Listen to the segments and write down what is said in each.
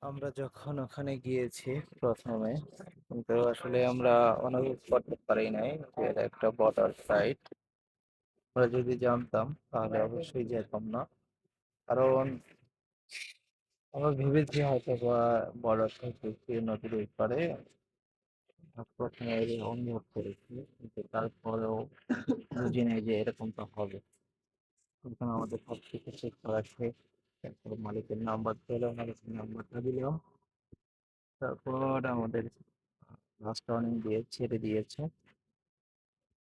আমরা যখন ওখানে গিয়েছি প্রথমে, কিন্তু আসলে আমরা অনুভব করতে পারি নাই যে এটা একটা বর্ডার সাইট। আমরা যদি জানতাম তাহলে অবশ্যই যেতাম না, কারণ আমরা ভেবেছি হয়তো বা বর্ডার থেকে একটু নদীর ওই পারে প্রথমে অনুভব করেছি, কিন্তু তারপরেও বুঝি নাই যে এরকমটা হবে। তখন আমাদের সব কিছু চেক করা শেষ, তারপর মালিকের নাম্বার পেলো, মালিকের নাম্বারটা দিলাম। তারপর আমাদের বাস টার্নিং দিয়ে ছেড়ে দিয়েছে,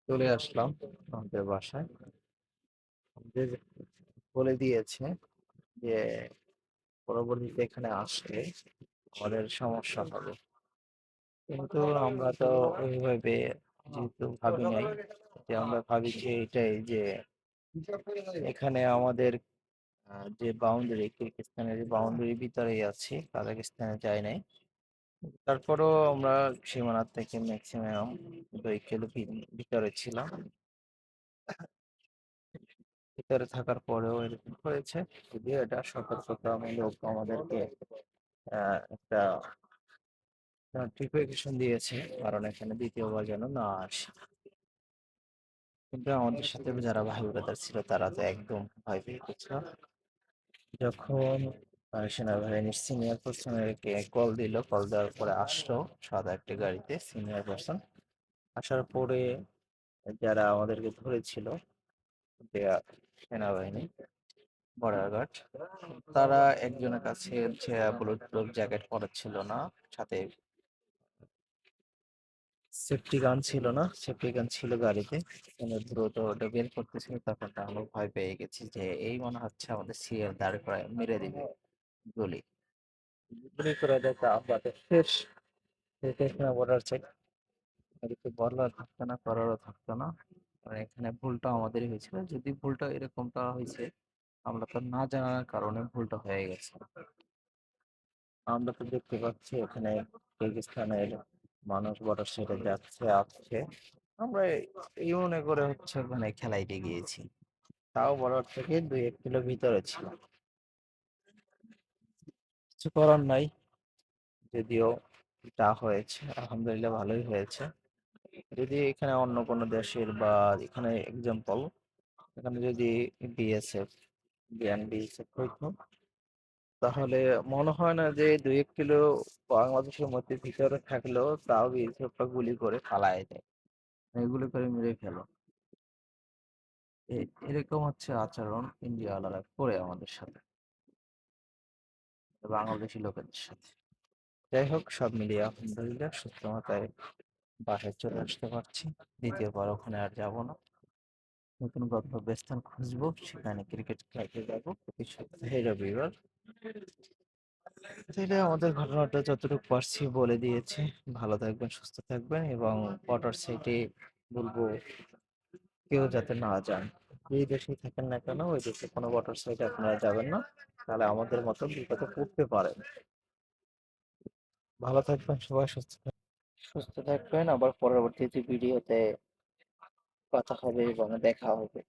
চলে আসলাম আমাদের বাসায়। আমাদের বলে দিয়েছে যে পরবর্তীতে এখানে আসলে আমাদের সমস্যা হবে, কিন্তু আমরা তো ওইভাবে যেহেতু ভাবি নাই, যে আমরা ভাবিছি এটাই যে এখানে আমাদের যে বাউন্ডারি, কিরগিজস্তানের বাউন্ডারির ভিতরেই আছি, কাজাকিস্তানে যাই নাই। তারপরেও আমরা সীমানা থেকে ম্যাক্সিমাম 2 কিলো ভিতরে ছিলাম। ভিতরে থাকার পরেও এরকম হয়েছে, যদিও এটা সতর্কতামূলক আমাদেরকে একটা প্রিপারেশন দিয়েছে, কারণ এখানে দ্বিতীয়বার যেন না আসে। কিন্তু আমাদের সাথে যারা ভাই ব্রাদার ছিল তারা তো একদম ভয় পেয়ে গেছিল। যখন সেনাবাহিনীর সিনিয়র পার্সনকে কল দিল, কল দেওয়ার পরে আসলো সাদা একটা গাড়িতে সিনিয়র পার্সন। আসার পরে যারা আমাদেরকে ধরেছিল, যে সেনাবাহিনী বর্ডার গার্ড, তারা একজনের কাছে হচ্ছে বুলেট প্রুফ জ্যাকেট পরা ছিল না, সাথে সেফটি গান ছিল না। সেফটি গান ছিল গাড়িতে, দ্রুত ওটা বের করতেছিল। তখন তো আমরা ভয় পেয়ে গেছি যে এই মনে হচ্ছে আমাদের সিরিয়াল দাঁড় করায় মেরে দিবে গুলি। গুলি করে দেখা আমাদের শেষ। শেষ না বলার চাই, কিছু বলার থাকতো না, করারও থাকতো না। আর এখানে ভুলটা আমাদেরই হয়েছিল। যদি ভুলটা এরকমটা হয়েছে, আমরা তো না জানার কারণে ভুলটা হয়ে গেছে। আমরা তো দেখতে পাচ্ছি এখানে কিরগিজস্তানের মানুষ বর্ডার সাইডে যাচ্ছে আসছে, আমরা এই মনে করে হচ্ছে ওখানে খেলাইতে গিয়েছি। তাও বর্ডার থেকে 2-1 কিলো ভিতরে ছিল। কিছু করার নাই, যদিও যা হয়েছে আলহামদুলিল্লাহ ভালোই হয়েছে। যদি এখানে অন্য কোনো দেশের বা এখানে এক্সাম্পল, এখানে যদি বিএসএফ, বিএনবিএসএফ হইতো, তাহলে মনে হয় না যে 2-1 কিলো বাংলাদেশের মধ্যে ভিতরে থাকলেও তাও বিএসএফটা গুলি করে ফালায় দেয়, এগুলি করে মেরে ফেলো। এরকম হচ্ছে আচরণ ইন্ডিয়াওয়ালারা করে আমাদের সাথে, বাংলাদেশি লোকেদের সাথে। যাই হোক, সব মিলিয়ে আলহামদুলিল্লাহ সুস্থ মাথায় বাসায় চলে আসতে পারছি। দ্বিতীয়বার ওখানে আর যাব না। নতুন গন্তব্যস্থান খুঁজবো, সেখানে ক্রিকেট খেলতে যাবো প্রতি সপ্তাহে রবিবার। তাহলে আমাদের ঘটনাটা যতটুকু পারছি বলে দিয়েছি। ভালো থাকবেন, সুস্থ থাকবেন, এবং ওয়াটার সাইটে বলবো কেউ যাতে না যান। যেই দেশেই থাকেন না কেন, ওই দেশে কোনো ওয়াটার সাইটে আপনারা যাবেন না, তাহলে আমাদের মতো বিপদে পড়তে পারেন। ভালো থাকবেন সবাই, সুস্থ থাকবেন। আবার পরবর্তীতে ভিডিওতে কথা হবে এবং দেখা হবে।